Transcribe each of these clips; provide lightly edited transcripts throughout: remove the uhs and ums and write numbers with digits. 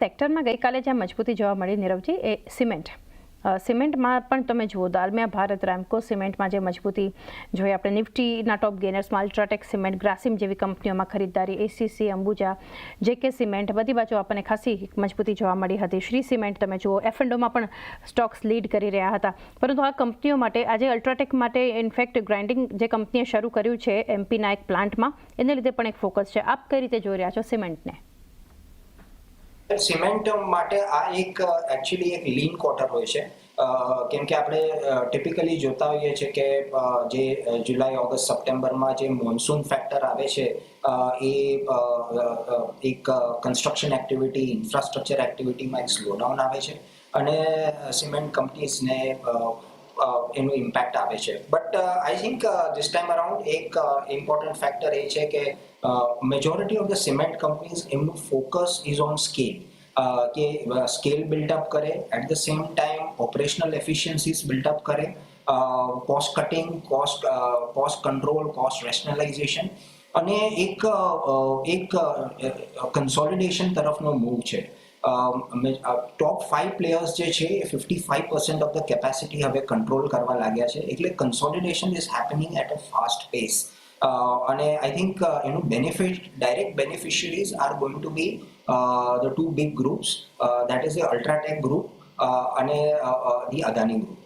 સેક્ટરમાં ગઈકાલે જ્યાં મજબૂતી જોવા મળી નીરવજી એ સિમેન્ટમાં પણ તમે જુઓ દાલમિયા ભારત રામકો સિમેન્ટમાં જે મજબૂતી જોઈએ આપણે નિફ્ટીના ટોપ ગેનર્સમાં અલ્ટ્રાટેક સિમેન્ટ ગ્રાસિમ જેવી કંપનીઓમાં ખરીદદારી એસીસી અંબુજા જેકે સિમેન્ટ બધી બાજુ આપણને ખાસી મજબૂતી જોવા મળી હતી. શ્રી સિમેન્ટ તમે જુઓ એફએન્ડોમાં પણ સ્ટોક્સ લીડ કરી રહ્યા હતા. પરંતુ આ કંપનીઓ માટે આજે અલ્ટ્રાટેક માટે ઇનફેક્ટ ગ્રાઇન્ડિંગ જે કંપનીએ શરૂ કર્યું છે એમપીના એક પ્લાન્ટમાં એને લીધે પણ એક ફોકસ છે. આપ કઈ રીતે જોઈ રહ્યા છો સિમેન્ટને? સિમેન્ટ માટે આ એક એકચ્યુઅલી એક લીન ક્વાર્ટર હોય છે, કેમ કે આપણે ટિપિકલી જોતા હોઈએ છીએ કે જે જુલાઈ ઓગસ્ટ સપ્ટેમ્બરમાં જે મોન્સૂન ફેક્ટર આવે છે એ એક કન્સ્ટ્રક્શન એક્ટિવિટી ઇન્ફ્રાસ્ટ્રક્ચર એક્ટિવિટીમાં એક સ્લોડાઉન આવે છે અને સિમેન્ટ કંપનીઝને એનું ઇમ્પેક્ટ આવે છે. But I think this time around એક ઇમ્પોર્ટન્ટ ફેક્ટર એ છે કે majority of the cement companies એમનું ફોકસ ઇઝ ઓન સ્કેલ, કે સ્કેલ બિલ્ડઅપ કરે, at the same time operational efficiencies buildup કરે, cost cutting, cost control, cost rationalisation અને એક કન્સોલિડેશન તરફનો મૂવ છે. ટોપ 5 પ્લેયર્સ જે છે એ 55% ઓફ ધ કેપેસિટી હવે કંટ્રોલ કરવા લાગ્યા છે, એટલે consolidation is happening at a fast pace. અને આઈ થિંક એનું direct beneficiaries are going to be the two big groups, that is the UltraTech group અને ધી અદાની ગ્રુપ.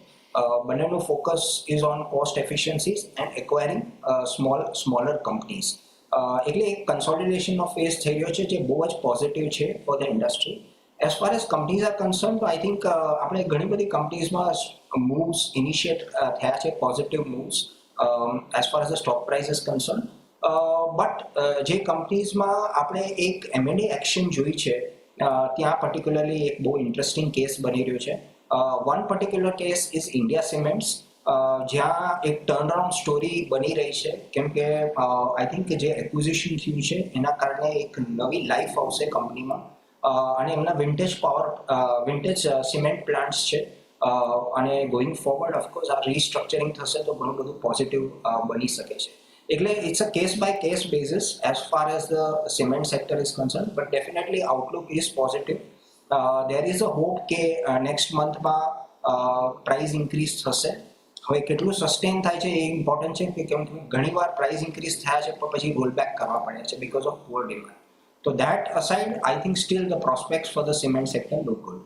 બંનેનું focus is on cost efficiencies and acquiring smaller companies. એટલે એક કન્સોલિડેશનનો phase થઈ રહ્યો છે જે બહુ જ પોઝિટિવ છે for the industry. As far as companies R concern તો આઈ થિંક આપણે ઘણી બધી કંપનીઝમાં મૂવ્સ ઇનિશિએટ થયા છે, positive moves as far as the stock price is concerned. But જે કંપનીઝમાં આપણે એક M&A એક્શન જોઈ છે ત્યાં પર્ટિક્યુલરલી એક બહુ ઇન્ટરેસ્ટિંગ કેસ બની રહ્યો છે. One particular case is India cements, જ્યાં એક ટર્નરાઉન્ડ સ્ટોરી બની રહી છે, કેમ કે આઈ થિંક જે એક્વિઝિશન થયું છે એના કારણે એક નવી લાઈફ આવશે કંપનીમાં અને એમના વિન્ટેજ સિમેન્ટ પ્લાન્ટ્સ છે. અને ગોઈંગ ફોરવર્ડ ઓફકોર્સ આ રીસ્ટ્રક્ચરિંગ થશે તો ઘણું બધું પોઝિટિવ બની શકે છે. એટલે it's a case by case basis as far as the cement sector is concern, but definitely outlook is positive. There is a hope કે નેક્સ્ટ મંથમાં પ્રાઇસ ઇન્ક્રીઝ થશે. હવે કેટલું સસ્ટેન થાય છે એ ઇમ્પોર્ટન્ટ છે, કે કેમ કે ઘણીવાર પ્રાઇસ ઇન્ક્રીઝ થયા છે પણ પછી રોલ બેક કરવા પડે છે બીકોઝ ઓફ પુઅર ડિમાન્ડ. તો that aside I think still the prospects for the cement sector look good.